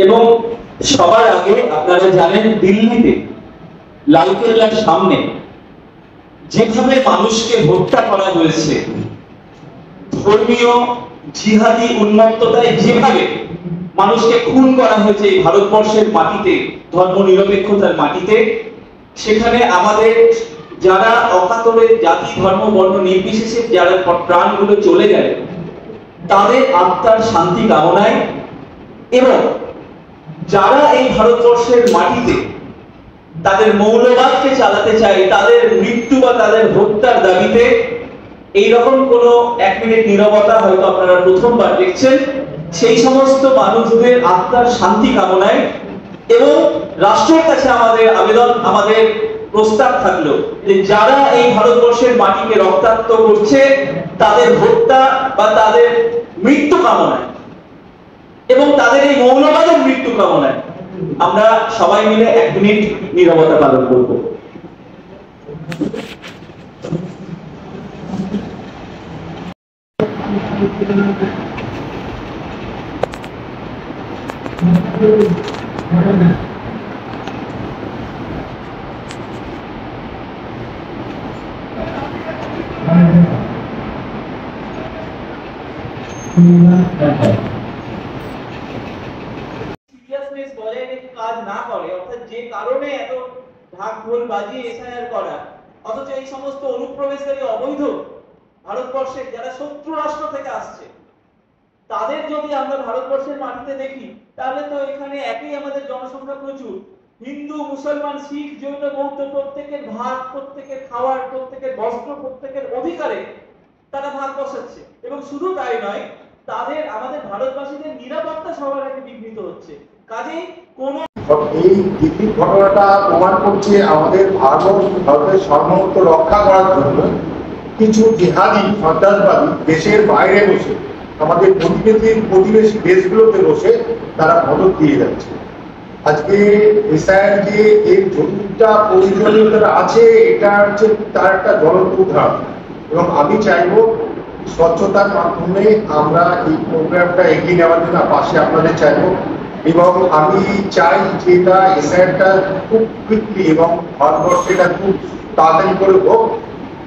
এবং সবার আগে আপনারা জানেন দিল্লিতে লালকেল্লার সামনে যেভাবে মানুষকে হত্যা করা হয়েছে, ধর্মীয় জিহাদি উন্মত্ততায় যেভাবে মানুষকে খুন করা হয়েছে এই ভারতবর্ষের মাটিতে, ধর্মনিরপেক্ষতার মাটিতে, সেখানে আমাদের যারা অকাতরে জাতি ধর্ম বর্ণ নির্বিশেষে যারা প্রাণগুলো চলে গেল তাদের আত্মার শান্তি কামনায় এবং যারা এই ভারতবর্ষের মাটিতে তাদের মৌলবাদকে চালাতে চায়, তাদের মৃত্যু বা তাদের হত্যার দাবিতে এইরকম কোন 1 মিনিট নীরবতা হয়তো আপনারা প্রথমবার দেখছেন। সেই সমস্ত মানুষদের আত্মার শান্তি কামনায় এবং রাষ্ট্রের কাছে আমাদের আবেদন, আমাদের প্রস্তাব থাকলো যে যারা এই ভারতবর্ষের মাটিকে রক্তাক্ত করছে তাদের হত্যা বা তাদের মৃত্যু কামনায় এবং তাদের এই মৌলবাদের মৃত্যু কামনায় আমরা সবাই মিলে 1 মিনিট নীরবতা পালন করব। সিরিয়াসনেস বজায় রেখে কাজ না করে, অর্থাৎ যে কারণে এত ঢাক ঢোল বাজিয়ে এসআইআর করা, অথচ এই সমস্ত অনুপ্রবেশকারী অবৈধ ভারতবর্ষের যারা শত্রু রাষ্ট্র থেকে আসছে তাদের যদি আমরা ভারতবর্ষের মাটিতে দেখি তাহলে তো এখানে একই আমাদের জনসংখ্যা প্রচুর, হিন্দু মুসলমান শিখ জৈন বৌদ্ধ প্রত্যেকের ভাত, প্রত্যেকের খাওয়ার, প্রত্যেকের বস্ত্র, প্রত্যেকের অধিকারে তারা ভাগ বসাচ্ছে এবং শুধু তাই নয়, তাদের আমাদের ভারতবাসীদের নিরাপত্তা সবার আগে বিঘ্নিত হচ্ছে। কাজেই কোন এই দিল্লির ঘটনাটা প্রমাণ করছে আমাদের ভারতের সার্বভৌমত্ব রক্ষা করার জন্য কিছু জিহাদি সন্ত্রাসবাদী দেশের বাইরে বসে আমাদের প্রতিবেশী দেশগুলোতে বসে তারা মদত দিয়ে যাচ্ছে। আজকে এসআইআর যে এর যতটা প্রয়োজনীয়তা আছে এটা হচ্ছে তার একটা জ্বলন্ত উদাহরণ এবং আমি চাইবো স্বচ্ছতার মাধ্যমে আমরা এই প্রোগ্রামটা এগিয়ে নেওয়ার জন্য পাশে আপনাদের চাইবো এবং আমি চাই যে এটা এসআইআরটা খুব কুইকলি এবং ভারতবর্ষে এটা খুব তাড়াতাড়ি করে হোক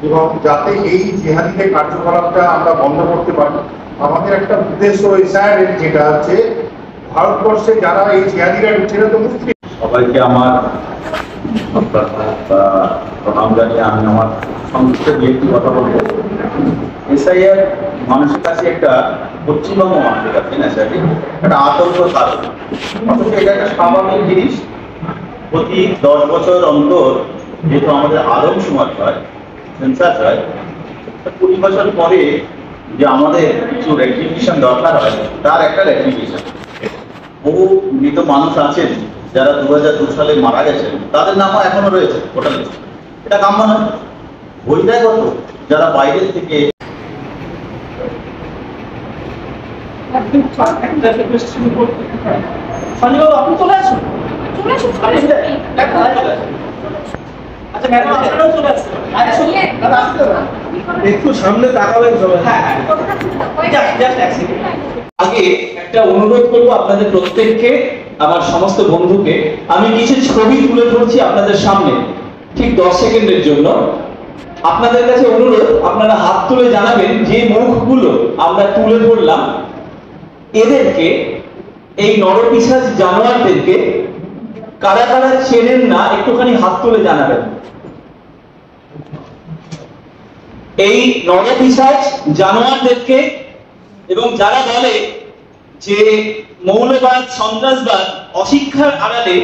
এবং যাতে এই জিহাদিদের কার্যকলাপটা আমরা বন্ধ করতে পারি। আমাদের একটা উদ্দেশ্য এসআইআর যেটা আছে ভারতবর্ষে যারা এই জিহাদিরা ঢুকছে না তো মুসলিম। সবাইকে আমার প্রণাম জানিয়ে আমি আমার সংক্ষিপ্ত একটি কথা বলবো। এসআইআর মানুষের কাছে একটা পশ্চিমবঙ্গ মানুষের কাছে একটা আতঙ্ক কারণ, অথচ এটা একটা স্বাভাবিক জিনিস। প্রতি 10 বছর অন্তর যেহেতু আমাদের আদমশুমারি হয়, সেন্সাস হয়, 20 বছর পরে যে আমাদের কিছু রেক্টিফিকেশন দরকার হয় তার একটা রেক্টিফিকেশন। বহু মৃত মানুষ আছেন যারা 2002 সালে মারা গেছেন, তাদের নামও এখনো রয়েছে ওটা লিস্টে। এটা কাম্য নয়। বহিরাগত যারা বাইরের থেকে আপনি চলে আসুন, আচ্ছা ম্যাডাম আপনারাও চলে আসুন, একটু সামনে তাকাবেন সবাই। আগে একটা অনুরোধ করবো আপনাদের প্রত্যেককে, আমার সমস্ত বন্ধুকে, আমি কিছু ছবি তুলে ধরছি আপনাদের সামনে ঠিক 10 সেকেন্ডের জন্য। আপনাদের কাছে অনুরোধ, আপনারা হাত তুলে জানাবেন যে মুখগুলো আমরা তুলে ধরলাম এদেরকে, এই নরপিশাচ জানোয়ারদেরকে কারা কারা চেনেন না একটুখানি হাত তুলে জানাবেন। এই নরপিশাচ জানোয়ারদেরকে এবং যারা বলে যে মৌলবাদ সন্ত্রাসবাদ অশিক্ষার আড়ালে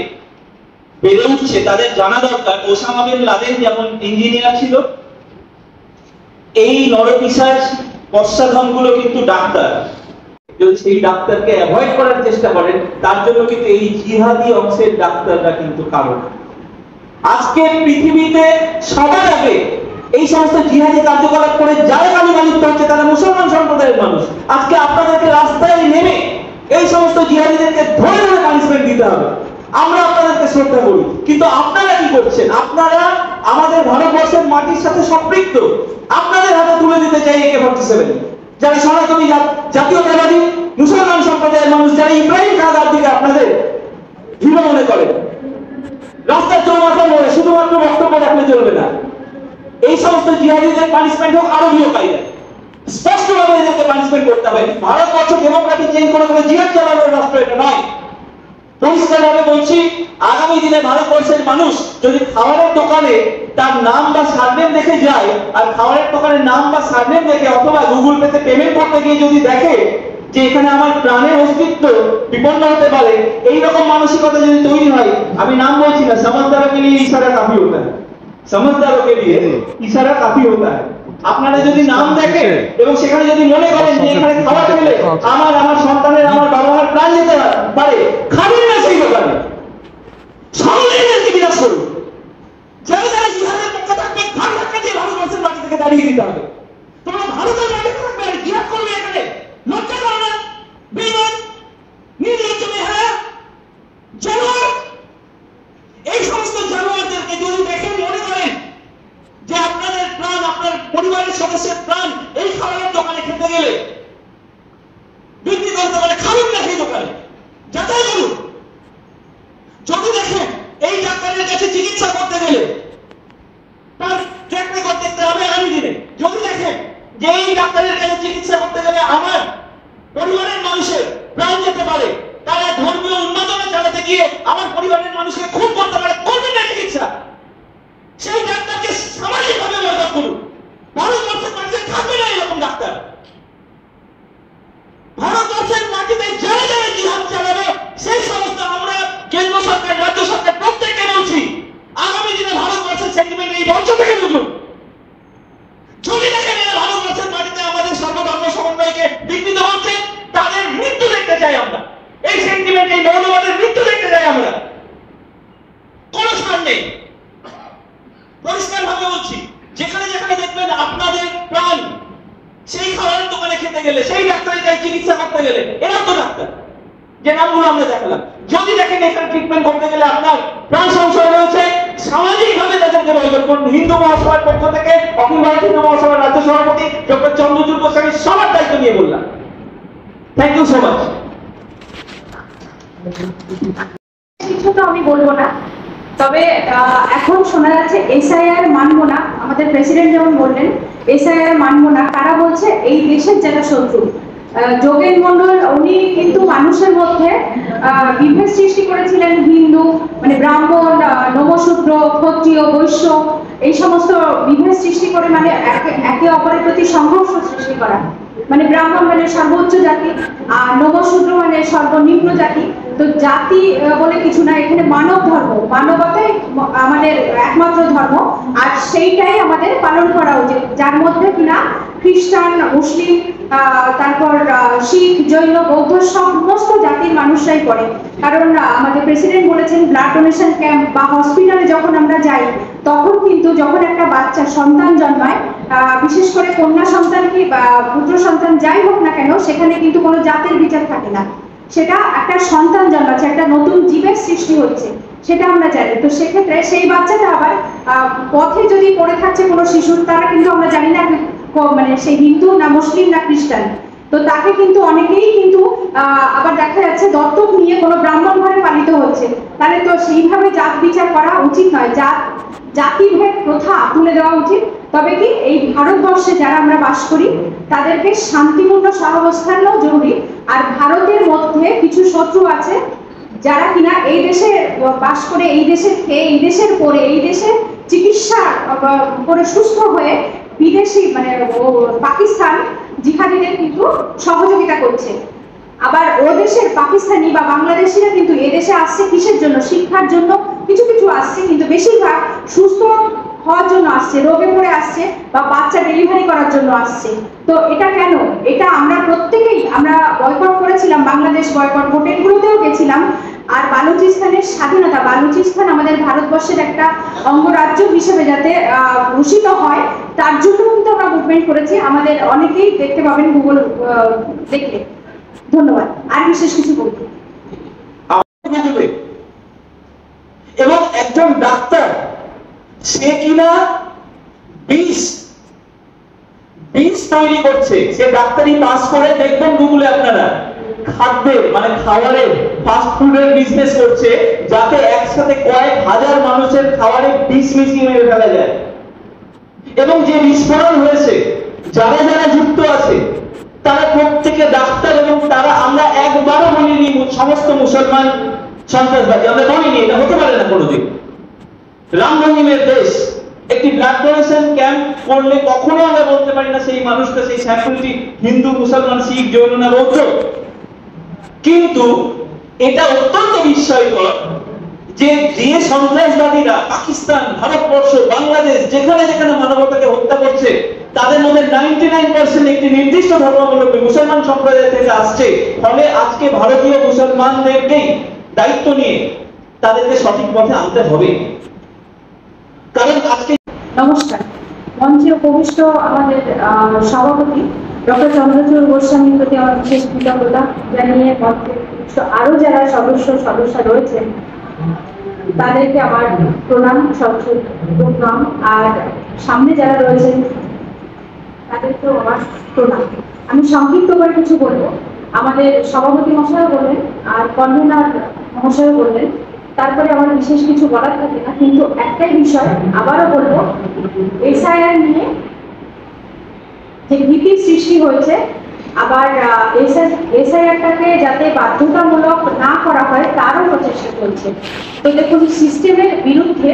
বেড়ে উঠছে তাদের জানা দরকার ওসামা বিন লাদেন যেমন ইঞ্জিনিয়ার ছিল, এই নরপিশাচ পশ্চাধনগুলো কিন্তু ডাক্তার। যদি সেই ডাক্তারকে অ্যাভয়েড করার চেষ্টা করেন তার জন্য কিন্তু এই জিহাদি অংশের ডাক্তাররা কিন্তু কারণ। আজকে পৃথিবীতে সবার আগে এই সমস্ত জিহাদি কার্যকলাপ করে যারা গালিগালিত হচ্ছে তারা মুসলমান সম্প্রদায়ের মানুষ। আজকে আপনাদেরকে রাস্তায় নেমে এই সমস্ত জিহাদিদেরকে ধরে ধরে পানিশমেন্ট দিতে হবে। আমরা আপনাদেরকে শ্রদ্ধা করি, কিন্তু আপনারা কি করছেন? আপনারা আমাদের ভারতবর্ষের মাটির সাথে সম্পৃক্ত, আপনাদের হাতে তুলে দিতে চাই AK-47। যারা সনাতনী জাতীয়তাবাদী মুসলমান সম্প্রদায়ের মানুষ, যারা ইব্রাহিম কাদার দিকে আপনাদের হিরো মনে করেন, রাস্তার চৌমাথার মোড়ে শুধুমাত্র বক্তব্য রাখলে চলবে না। এই সমস্ত জিহাদিদের পানিশমেন্ট হোক আরবীয় কায়দায়, স্পষ্টভাবে এদেরকে পানিশমেন্ট করতে হবে। ভারতবর্ষ ডেমোক্রেটিক চেঞ্জ করে জিহাদ চালানোর রাষ্ট্র এটা নয়। পরিষ্কারভাবে বলছি, আগামী দিনে ভারতবর্ষের মানুষ যদি খাবারের দোকানে তার নাম বা সারনেম দেখে যায়, আর খাবারের দোকানের নাম বা সারনেম দেখে অথবা গুগল পেতে পেমেন্ট করতে গিয়ে যদি দেখে যে এখানে আমার প্রাণের অস্তিত্ব বিপন্ন হতে পারে, এইরকম মানসিকতা যদি তৈরি হয়, আমি নাম বলছি না, समझदारों के लिए इशारा काफी होता है, समझदारों के लिए इशारा काफी होता है। আপনারা যদি নাম দেখেন এবং সেখানে যদি মনে করেন যে এখানে খাবার খেলে আমার সন্তানের, আমার বাবা মার প্রাণ যেতে পারে, খাবেন না সেই দোকানে, সমাজের বিনাশ করুন। যারা যারা জিহাদের পক্ষে থাকবে, ভারতকে দিয়ে ভারতবর্ষের মাটি থেকে দাঁড়িয়ে দিতে হবে। তোমরা ভারতের মাটি থাকবে আর জিহাদ করবে এখানে, লজ্জা করো না? বেঈমান, নির্লজ্জ, বেহায়া, জানোয়ার। এই সমস্ত জানোয়ারদেরকে যদি দেখে মনে করেন যে আপনাদের প্রাণ, আপনার পরিবারের সদস্যের প্রাণ এই খাবারের দোকানে খেতে গেলে বিক্রি করতে পারে, খাবেন না সেই দোকানে, যাচাই করুন। যদি দেখেন এই ডাক্তারের কাছে চিকিৎসা করতে গেলে তার ট্র্যাক রেকর্ড দেখতে হবে আগামী দিনে। যদি দেখেন যে এই ডাক্তারের কাছে চিকিৎসা করতে গেলে আমার পরিবারের মানুষের প্রাণ যেতে পারে, তারা ধর্মীয় উন্মাদনা চালাতে গিয়ে আমার পরিবারের মানুষকে খুন করতে পারে, করবেন না চিকিৎসা। সেই ডাক্তারকে সামাজিকভাবে বরবাদ করুন। ভারতবর্ষের মাটিতে থাকবে না এরকম ডাক্তার। ভারতবর্ষের মাটিতে যারা যারা জিহাদ চালাবে, সেই সমস্ত আমরা কেন্দ্র সরকার, রাজ্য সরকার প্রত্যেককে বলছি, আগামী দিনে ভারতবর্ষের সেন্টিমেন্ট এই মঞ্চ থেকে বুঝুন। যদি দেখেন এরা ভারতবর্ষের মাটিতে আমাদের সর্বধর্ম সমন্বয়কে বিঘ্নিত হচ্ছে, তাদের মৃত্যু দেখতে চাই আমরা। এই সেন্টিমেন্ট, এই মৌলবাদের মৃত্যু দেখতে চাই আমরা। কোন স্থান নেই। পরিষ্কার ভাবে বলছি, যেখানে যেখানে দেখবেন আপনাদের প্রাণ সেই খাবারের দোকানে খেতে গেলে, সেই ডাক্তারের কাছে চিকিৎসা করতে গেলে, এরা তো ডাক্তার যে নামগুলো আমরা দেখালাম, যদি দেখেন এখানে ট্রিটমেন্ট করতে গেলে আপনার প্রাণ সংশয় রয়েছে, সামাজিকভাবে তাদেরকে বয়কট করুন। হিন্দু মহাসভার পক্ষ থেকে অখিল ভারতীয় হিন্দু মহাসভার রাজ্য সভাপতি ডক্টর চন্দ্রচূড় গোস্বামী সবার দায়িত্ব নিয়ে বললাম। Thank you so much. কিছু তো আমি বলবো না, তবে এখন শোনা যাচ্ছে এসআইআর মানবো না। আমাদের প্রেসিডেন্ট যেমন বললেন এসআইআর মানবো না, কারা বলছে? এই দেশের যারা শত্রু। যোগেন মন্ডল উনি কিন্তু মানুষের মধ্যে বিভেদ সৃষ্টি করেছিলেন। হিন্দু মানে ব্রাহ্মণ, নমশূদ্র, ক্ষত্রিয়, বৈশ্য, এই সমস্ত বিভেদ সৃষ্টি করে, মানে একে অপরের প্রতি সংঘর্ষ সৃষ্টি করা। মানে ব্রাহ্মণ মানে সর্বোচ্চ জাতি, আর নমশূদ্র মানে সর্বনিম্ন জাতি। তো জাতি বলে কিছু না, এখানে মানব ধর্ম, মানবতাই আমাদের একমাত্র ধর্ম, আর সেইটাই আমাদের পালন করা উচিত, যার মধ্যে কিনা খ্রিস্টান, মুসলিম, তারপর শিখ, জৈন, বৌদ্ধ সমস্ত জাতির মানুষরাই পড়ে। কারণ আমাদের প্রেসিডেন্ট বলেছেন ব্লাড ডোনেশন ক্যাম্প বা হসপিটালে যখন আমরা যাই, তখন কিন্তু যখন একটা বাচ্চা সন্তান জন্মায়, বিশেষ করে কন্যা সন্তান কি বা পুত্র সন্তান যাই হোক না কেন, সেখানে কিন্তু কোনো জাতের বিচার থাকে না। সেটা একটা সন্তান জন্মাচ্ছে, একটা নতুন জীবের সৃষ্টি হচ্ছে, সেটা আমরা জানি। তো সেক্ষেত্রে সেই বাচ্চাটা আবার পথে যদি পড়ে থাকছে কোনো শিশুর, তারা কিন্তু আমরা জানি না মানে সেই হিন্দু না মুসলিম না খ্রিস্টান, তো তাকে কিন্তু অনেকেই কিন্তু আবার দেখা যাচ্ছে দত্তক নিয়ে কোনো ব্রাহ্মণ ঘরে পালিত হচ্ছে। তাহলে তো সেইভাবে জাত বিচার করা উচিত নয়, জাতিভেদ প্রথা তুলে দেওয়া উচিত। তবে কি এই ভারতবর্ষে যারা আমরা বাস করি তাদেরকে শান্তিপূর্ণ সহাবস্থানও জরুরি। আর ভারতের মধ্যে কিছু শত্রু আছে যারা কিনা এই দেশে বাস করে, এই দেশে খেয়ে, এই দেশের পরে, এই দেশে চিকিৎসা করে সুস্থ হয়ে বিদেশি মানে পাকিস্তান জিহাদিদের কিন্তু সহযোগিতা করছে। আবার ও দেশের পাকিস্তানি বা বাংলাদেশিরা কিন্তু এদেশে আসছে কিসের জন্য? শিক্ষার জন্য, কিছু কিছু আসছে, কিন্তু বেশিরভাগ সুস্থ হওয়ার জন্য আসছে, রোগে পড়ে আসছে বা বাচ্চা ডেলিভারি করার জন্য আসছে। তো এটা কেন? এটা আমরা প্রত্যেকেই আমরা বয়কট করেছিলাম, বাংলাদেশ বয়কট হোটেলগুলোতেও গেছিলাম। আর বালুচিস্তানের স্বাধীনতা, বালুচিস্তান আমাদের ভারতবর্ষের একটা অঙ্গরাজ্য হিসেবে যাতে ঘোষিত হয়, তার জন্য কিন্তু আমরা মুভমেন্ট করেছি। আমাদের অনেকেই দেখতে পাবেন গুগল দেখলে। ধন্যবাদ। আর বিশেষ কিছু বলতে এবং একজন ডাক্তার সে কিনা বীজ তৈরি করছে, সে ডাক্তারি পাস করে দেখবেন গুগলে আপনারা, খাদ্যের মানে খাবারের ফাস্ট ফুডের বিজনেস করছে, যাতে একসাথে কয়েক হাজার মানুষের খাবারে বিষ মিশিয়ে মেরে ফেলা যায়। এবং যে বিস্ফোরণ হয়েছে, যারা যারা যুক্ত আছে তারা প্রত্যেকে ডাক্তার, এবং তারা, আমরা একবারও বলিনি সমস্ত মুসলমান সন্ত্রাসবাদী, আমরা বলিনি, এটা হতে পারে না কোনোদিন। রাম রহিমের দেশ, একটি ব্লাড ডোনেশন ক্যাম্প করলে কখনো আমরা বলতে পারি না সেই মানুষটা, সেই স্যাম্পলটি হিন্দু, মুসলমান, শিখ, জৈন না বৌদ্ধ। কিন্তু এটা অত্যন্ত বিস্ময়কর যে যে সন্ত্রাসবাদীরা পাকিস্তান, ভারতবর্ষ, বাংলাদেশ, যেখানে যেখানে মানবতাকে হত্যা করছে, তাদের মধ্যে 99% একটি নির্দিষ্ট ধর্মাবলম্বী মুসলমান সম্প্রদায় থেকে আসছে। ফলে আজকে ভারতীয় মুসলমানদেরকেই দায়িত্ব নিয়ে তাদেরকে সঠিক পথে আনতে হবে। কারণ আজকে নমস্কার, মঞ্চে উপবিষ্ট আমাদের সভাপতি ডক্টর চন্দ্রচূড় গোস্বামীর প্রতি আমার বিশেষ কৃতজ্ঞতা জানিয়ে মঞ্চে আরো যারা সদস্য রয়েছেন তাদেরকে আমার প্রণাম, প্রণাম, আর সামনে যারা রয়েছেন তাদেরকেও আমার প্রণাম। আমি সংক্ষিপ্ত করে কিছু বলবো। আমাদের সভাপতি মহাশয় বললেন আর কনভেনার মহাশয় বললেন, তারপরে আমার বিশেষ কিছু বলার থাকে না, কিন্তু একটাই বিষয় আবারও বলবো, এসআইআর নিয়ে যে ভীতির সৃষ্টি হয়েছে, আবার এসআইআরটাকে যাতে বাধ্যতামূলক না করা হয় তারও প্রচেষ্টা চলছে। তো দেখুন, সিস্টেমের বিরুদ্ধে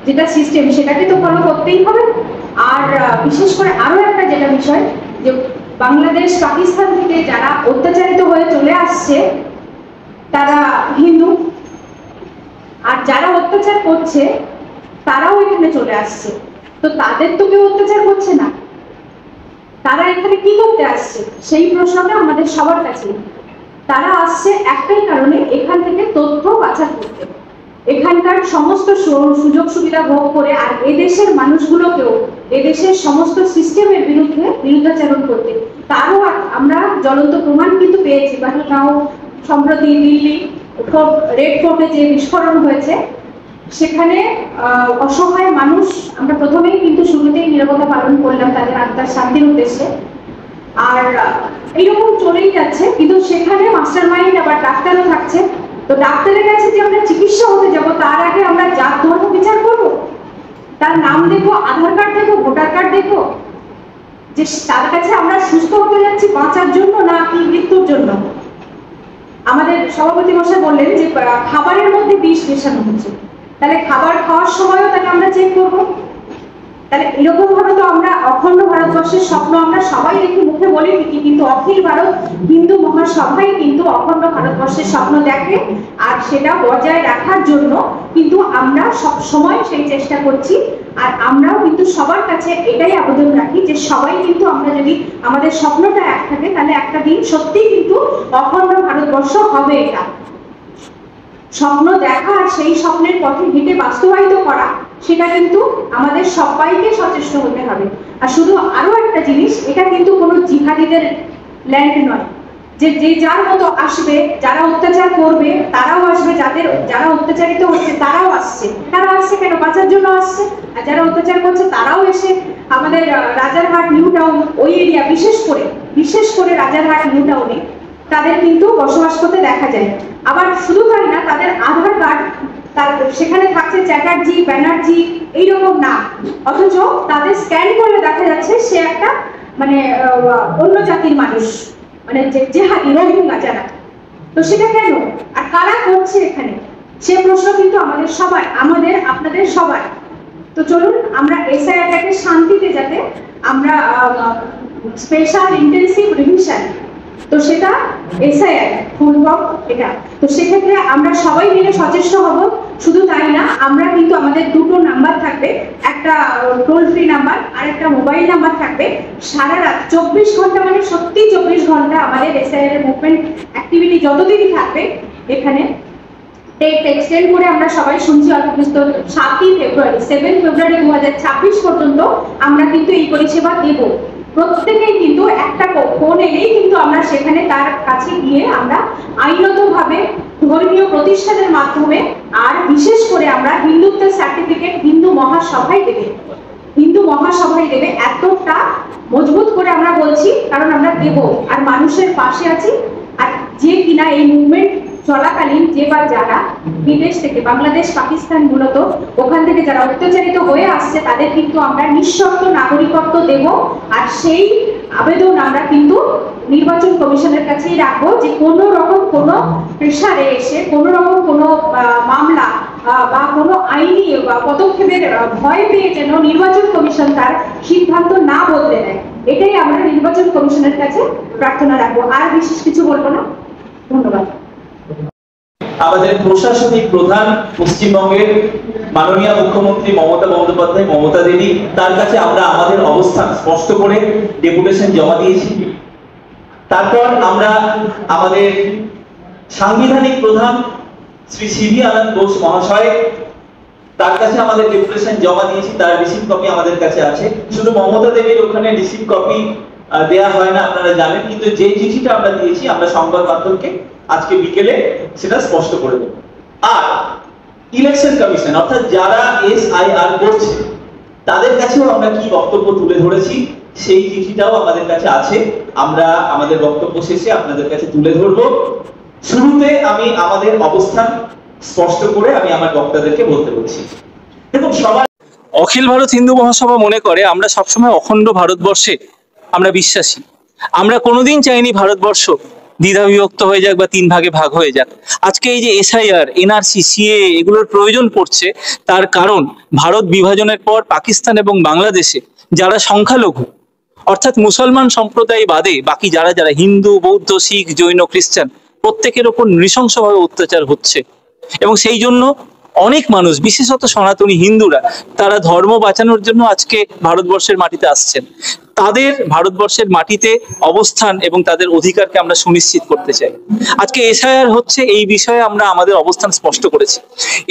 যেটা সিস্টেম সেটাকে তো ফলো করতেই হবে। আর বিশেষ করে আরো একটা যেটা বিষয়, যে বাংলাদেশ, পাকিস্তান থেকে যারা অত্যাচারিত হয়ে চলে আসছে তারা হিন্দু, আর যারা অত্যাচার করছে তারাও এখানে চলে আসছে। তো তাদের তো কেউ অত্যাচার করছে না, তারা এখানে কি করতে আসছে সেই প্রশ্নটা আমাদের সবার কাছে। তারা আসছে একটাই কারণে, এখান থেকে তথ্য বাছাই করতে, এখানকার সমস্ত সুযোগ সুবিধা ভোগ করে, আর এদেশের মানুষগুলোকেও এদেশের সমস্ত সিস্টেমের বিরুদ্ধাচরণ করতে। তারও আমরা জ্বলন্ত প্রমাণ কিন্তু পেয়েছি। তাও সম্প্রতি দিল্লি রেড ফোর্টে যে বিস্ফোরণ হয়েছে, সেখানে অসহায় মানুষ, আমরা প্রথমেই কিন্তু শুরুতেই নীরবতা পালন করলাম তাদের আত্মার শান্তির উদ্দেশ্যে। আর এইরকম চলেই যাচ্ছে, কিন্তু সেখানে মাস্টার মাইন্ড আবার ডাক্তারও থাকছে। তো ডাক্তারের কাছে যে আমরা চিকিৎসা হতে যাব, তার আগে আমরা জাত ধর্ম বিচার করবো, তার নাম দেখবো, আধার কার্ড দেখবো, ভোটার কার্ড দেখবো, যে তার কাছে আমরা সুস্থ হতে যাচ্ছি বাঁচার জন্য না কি মৃত্যুর জন্য। আমাদের সভাপতি মশাই বললেন যে খাবারের মধ্যে বিষ মেশানো হচ্ছে, তাহলে খাবার খাওয়ার সময়ও তাকে আমরা চেক করবো। তাহলে এরকম ভাবে তো আমরা অখণ্ড ভারতবর্ষের স্বপ্ন আমরা সবাই দেখি, মুখে বলি ঠিকই, কিন্তু অখিল ভারত হিন্দু মহাসভাই কিন্তু অখণ্ড ভারতবর্ষের স্বপ্ন দেখে, আর সেটা বজায় রাখার জন্য কিন্তু আমরা সব সময় সেই চেষ্টা করছি। আর আমরাও কিন্তু সবার কাছে এটাই আবেদন রাখি যে সবাই কিন্তু আমরা যদি আমাদের স্বপ্নটা এক থাকে, তাহলে একটা দিন সত্যিই কিন্তু অখণ্ড ভারতবর্ষ হবে। এটা স্বপ্ন দেখা আর সেই স্বপ্নের পথে হেঁটে বাস্তবায়িত করা, সেটা কিন্তু আমাদের সবাইকে সচেষ্ট হতে হবে। আর শুধু আরো একটা জিনিস, এটা কিন্তু কোনো জিহাদিদের ল্যান্ড নয় যে যে যার মতো আসবে, যারা অত্যাচার করবে তারাও আসবে, যারা অত্যাচারিত হচ্ছে তারাও আসছে। তারা আসছে কেন? বাঁচার জন্য আসছে। আর যারা অত্যাচার করছে তারাও এসে আমাদের রাজারহাট, নিউ টাউন ওই এরিয়া, বিশেষ করে রাজারহাট, নিউ টাউনে তাদের কিন্তু বসবাস করতে দেখা যায়। আবার শুধু তাই না, তাদের আধার কার্ড সেখানে থাকছে চ্যাটার্জি, ব্যানার্জি এইরকম না, অথচ তাদের স্ক্যান করলে দেখা যাচ্ছে সে একটা মানে অন্য জাতির মানুষ, মানে জেহাদি, রোহিঙ্গা যারা। তো সেটা কেন আর কারা করছে এখানে, সে প্রশ্ন কিন্তু আমাদের সবার, আপনাদের সবার। তো চলুন আমরা এসআইআরটাকে শান্তিতে, যাতে আমরা স্পেশাল ইন্টেনসিভ রিভিশন, তো সেটা এসআইআর ফুল ফর্ম এটা। তো সেক্ষেত্রে আমরা সবাই মিলে সচেষ্ট হব। শুধু তাই না, আমরা কিন্তু আমাদের দুটো নাম্বার থাকবে, একটা টোল ফ্রি নাম্বার আর একটা মোবাইল নাম্বার থাকবে। সারা রাত 24 ঘন্টা, মানে সত্যি 24 ঘন্টা আমাদের এসআইআর এর মুভমেন্ট অ্যাক্টিভিটি যতদিনই থাকবে, এখানে এক্সটেন্ড করে আমরা সবাই শুনছি অল্প 7 ফেব্রুয়ারি 2026 পর্যন্ত আমরা কিন্তু এই পরিষেবা দেব। প্রত্যেকেই কিন্তু একটা ফোন এলেই কিন্তু আমরা সেখানে তার কাছে গিয়ে আমরা আইনতভাবে ধর্মীয় প্রতিষ্ঠানের মাধ্যমে, আর বিশেষ করে আমরা হিন্দুত্বের সার্টিফিকেট হিন্দু মহাসভায় দেবে, এতটা মজবুত করে আমরা বলছি, কারণ আমরা দেব আর মানুষের পাশে আছি। আর যে কিনা এই মুভমেন্ট চলাকালীন যে বা যারা বিদেশ থেকে, বাংলাদেশ পাকিস্তান মূলত ওখান থেকে যারা অত্যাচারিত হয়ে আসছে, তাদের কিন্তু আমরা নিঃশর্ত নাগরিকত্ব দেব। আর সেই আবেদন আমরা কিন্তু নির্বাচন কমিশনের কাছেই রাখবো, যে কোনো রকম কোনো প্রেসারে এসে কোনো রকম কোনো মামলা বা কোনো আইনি পদক্ষেপের ভয় পেয়ে যেন নির্বাচন কমিশন তার সিদ্ধান্ত না বদলে নেয়। এটাই আমরা নির্বাচন কমিশনের কাছে প্রার্থনা রাখবো। আর বিশেষ কিছু বলবো না, ধন্যবাদ। আমাদের প্রশাসনিক প্রধান পশ্চিমবঙ্গের মাননীয় মুখ্যমন্ত্রী মমতা বন্দ্যোপাধ্যায়, মমতা দেবী, তার কাছে আমরা আমাদের অবস্থান স্পষ্ট করে ডেপুটেশন জমা দিয়েছি। তারপর আমরা আমাদের সাংবিধানিক প্রধান শ্রী সিভি আনন্দ বোস মহাশয়, তার কাছে আমাদের ডেপুটেশন জমা দিয়েছি, তার রিসিভ কপি আমাদের কাছে আছে। শুধু মমতা দেবীর ওখানে রিসিভ কপি দেয়া হয় না, আপনারা জানেন, কিন্তু যে চিঠিটা আমরা দিয়েছি আমরা সংবাদ মাধ্যমকে আজকে বিকেলে সেটা স্পষ্ট করে দেব। আর ইলেকশন কমিশন অর্থাৎ যারা এসআইআর করছে তাদের কাছেও আমরা কি বক্তব্য তুলে ধরেছি সেই চিঠিটাও আমাদের কাছে আছে, আমরা আমাদের বক্তব্য শেষে আপনাদের কাছে তুলে ধরব। শুরুতে আমি আমাদের অবস্থান স্পষ্ট করে আমি আমার বক্তাদেরকে বলতে বলছি। দেখুন, সবাই অখিল ভারত হিন্দু মহাসভা মনে করে আমরা সবসময় অখণ্ড ভারতবর্ষে আমরা বিশ্বাসী। আমরা কোনোদিন চাইনি ভারতবর্ষ দ্বিধা বিভক্ত হয়ে যাক বা তিন ভাগে ভাগ হয়ে যাক। আজকে এই যে এসআইআর, এনআরসি, সিএ এগুলোর প্রয়োজন পড়ছে, তার কারণ ভারত বিভাজনের পর পাকিস্তান এবং বাংলাদেশে যারা সংখ্যালঘু অর্থাৎ মুসলমান সম্প্রদায় বাদে বাকি যারা যারা হিন্দু, বৌদ্ধ, শিখ, জৈন, খ্রিস্টান প্রত্যেকের ওপর নৃশংসভাবে অত্যাচার হচ্ছে। এবং সেই জন্য অনেক মানুষ, বিশেষত সনাতনী হিন্দুরা, তারা ধর্ম বাঁচানোর জন্য আজকে ভারতবর্ষের মাটিতে আসছেন। তাদের ভারতবর্ষের মাটিতে অবস্থান এবং তাদের অধিকারকে আমরা সুনিশ্চিত করতে চাই। আজকে এসআইআর হচ্ছে, এই বিষয়ে আমরা আমাদের অবস্থান স্পষ্ট করেছি।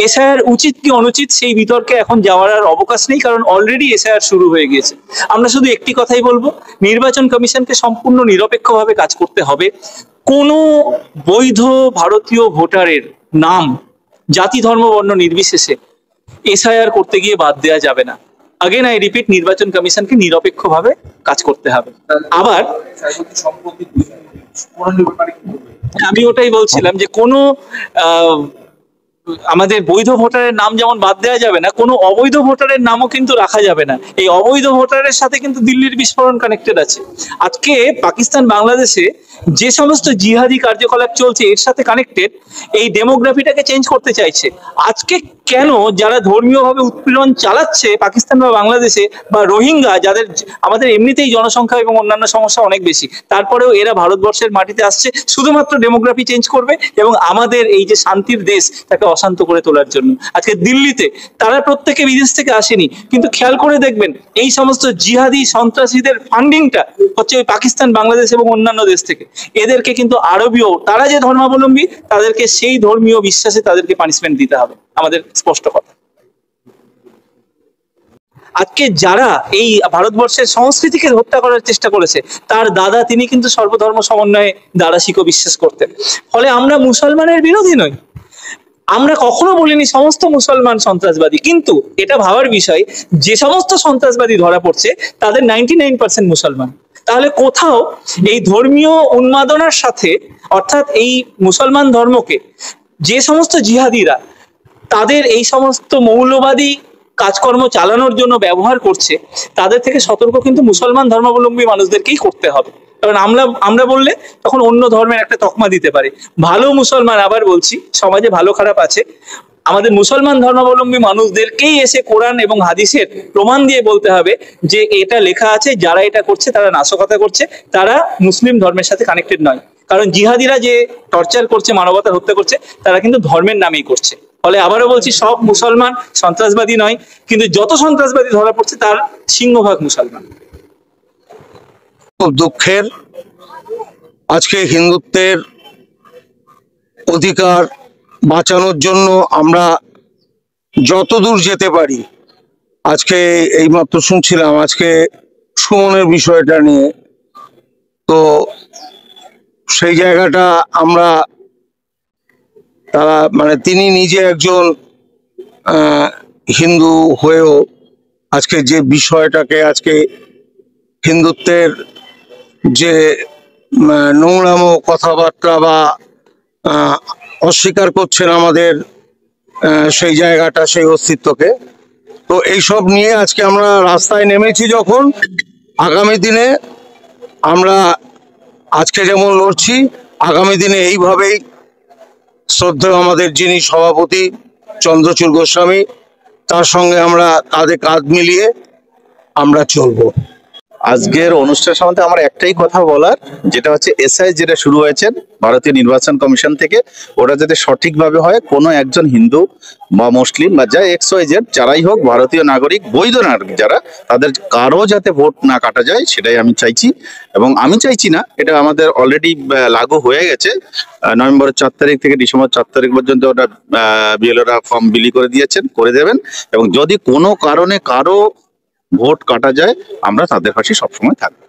এসআইআর উচিত কি অনুচিত সেই বিতর্কে এখন যাওয়ার আর অবকাশ নেই, কারণ অলরেডি এসআইআর শুরু হয়ে গিয়েছে। আমরা শুধু একটি কথাই বলবো, নির্বাচন কমিশনকে সম্পূর্ণ নিরপেক্ষভাবে কাজ করতে হবে। কোনো বৈধ ভারতীয় ভোটারের নাম জাতি, ধর্ম, বর্ণ নির্বিশেষে এসআইআর করতে গিয়ে বাদ দেওয়া যাবে না। আগেন আই রিপিট, নির্বাচন কমিশনকে নিরপেক্ষভাবে কাজ করতে হবে। আবার আমি ওটাই বলছিলাম যে কোনো আমাদের বৈধ ভোটারের নাম যেমন বাদ দেওয়া যাবে না, কোনো অবৈধ ভোটারের নামও কিন্তু রাখা যাবে না। এই অবৈধ ভোটারের সাথে কিন্তু দিল্লির বিস্ফোরণ কানেক্টেড আছে। আজকে পাকিস্তান বাংলাদেশে যে সমস্ত জিহাদি কার্যকলাপ চলছে এর সাথে কানেক্টেড, এই ডেমোগ্রাফিটাকে চেঞ্জ করতে চাইছে। আজকে কেন যারা ধর্মীয়ভাবে উৎপীড়ন চালাচ্ছে পাকিস্তান বা বাংলাদেশে, বা রোহিঙ্গা, যাদের আমাদের এমনিতেই জনসংখ্যা এবং অন্যান্য সমস্যা অনেক বেশি, তারপরেও এরা ভারতবর্ষের মাটিতে আসছে শুধুমাত্র ডেমোগ্রাফি চেঞ্জ করবে এবং আমাদের এই যে শান্তির দেশ তাকে অশান্ত করে তোলার জন্য। আজকে দিল্লিতে তারা প্রত্যেকে বিদেশ থেকে আসেনি, কিন্তু খেয়াল করে দেখবেন এই সমস্ত জিহাদি সন্ত্রাসীদের ফান্ডিংটা হচ্ছে ওই পাকিস্তান, বাংলাদেশ এবং অন্যান্য দেশ থেকে। এদেরকে কিন্তু আরবীয়, তারা যে ধর্মাবলম্বী তাদেরকে সেই ধর্মীয় বিশ্বাসে তাদেরকে পানিশমেন্ট দিতে হবে, আমাদের স্পষ্ট কথা। আজকে যারা এই ভারতবর্ষের সংস্কৃতিকে হত্যা করার চেষ্টা করেছে, তার দাদা তিনি কিন্তু সর্বধর্ম সমন্বয়ে দারাশিকও বিশ্বাস করতেন। ফলে আমরা মুসলমানের বিরোধী নই, আমরা কখনো বলিনি সমস্ত মুসলমান সন্ত্রাসবাদী, কিন্তু এটা ভাবার বিষয় যে সমস্ত সন্ত্রাসবাদী ধরা পড়ছে তাদের 99% মুসলমান। তাহলে কোথাও এই ধর্মীয় উন্মাদনার সাথে, অর্থাৎ এই মুসলমান ধর্মকে যে সমস্ত জিহাদিরা তাদের এই সমস্ত মৌলবাদী কাজকর্ম চালানোর জন্য ব্যবহার করছে, তাদের থেকে সতর্ক কিন্তু মুসলমান ধর্মাবলম্বী মানুষদেরকেই করতে হবে। কারণ আমরা বললে তখন অন্য ধর্মের একটা তকমা দিতে পারে। ভালো মুসলমান, আবার বলছি, সমাজে ভালো খারাপ আছে, আমাদের মুসলমান ধর্মাবলম্বী মানুষদেরকেই এসে কোরআন এবং হাদিসের প্রমাণ দিয়ে বলতে হবে যে এটা লেখা আছে, যারা এটা করছে তারা নাশকতা করছে, তারা মুসলিম ধর্মের সাথে কানেক্টেড নয়। কারণ জিহাদিরা যে টর্চার করছে, মানবতার হত্যা করছে, তারা কিন্তু ধর্মের নামেই করছে। ফলে আবারও বলছি, সব মুসলমান সন্ত্রাসবাদী নয়, কিন্তু যত সন্ত্রাসবাদী ধরা পড়ছে তার সিংহভাগ মুসলমান। খুব দুঃখের, আজকে হিন্দুত্বের অধিকার বাঁচানোর জন্য আমরা যতদূর যেতে পারি, আজকে এইমাত্র শুনছিলাম আজকে সুমনের বিষয়টা নিয়ে, তো সেই জায়গাটা আমরা, তারা মানে তিনি নিজে একজন হিন্দু হয়েও আজকে যে বিষয়টাকে আজকে হিন্দুত্বের যে নোংরামো কথাবার্তা বা অস্বীকার করছেন আমাদের সেই জায়গাটা, সেই অস্তিত্বকে। তো এইসব নিয়ে আজকে আমরা রাস্তায় নেমেছি। যখন আগামী দিনে আমরা আজকে যেমন লড়ছি, আগামী দিনে এইভাবেই শ্রদ্ধেয় আমাদের যিনি সভাপতি চন্দ্রচূড় গোস্বামী, তার সঙ্গে আমরা কাঁধে কাঁধ মিলিয়ে আমরা চলবো। আজকের অনুষ্ঠান সম্বন্ধে আমার একটাই কথা বলার, যেটা হচ্ছে এসআই যেটা শুরু হয়েছে ভারতীয় নির্বাচন কমিশন থেকে, ওটা যাতে সঠিকভাবে হয়। কোনো একজন হিন্দু বা মুসলিম বা যা XYZ যারাই হোক, ভারতীয় নাগরিক, বৈধ নাগরিক যারা, তাদের কারো যাতে ভোট না কাটা যায়, সেটাই আমি চাইছি। এবং আমি চাইছি না, এটা আমাদের অলরেডি লাগু হয়ে গেছে। নভেম্বরের 4 তারিখ থেকে ডিসেম্বর 4 তারিখ পর্যন্ত ওটা বিএলওরা ফর্ম বিলি করে দিয়েছেন, করে দেবেন। এবং যদি কোনো কারণে কারো ভোট কাটা যায়, আমরা তাদের পাশে সবসময় থাকবো।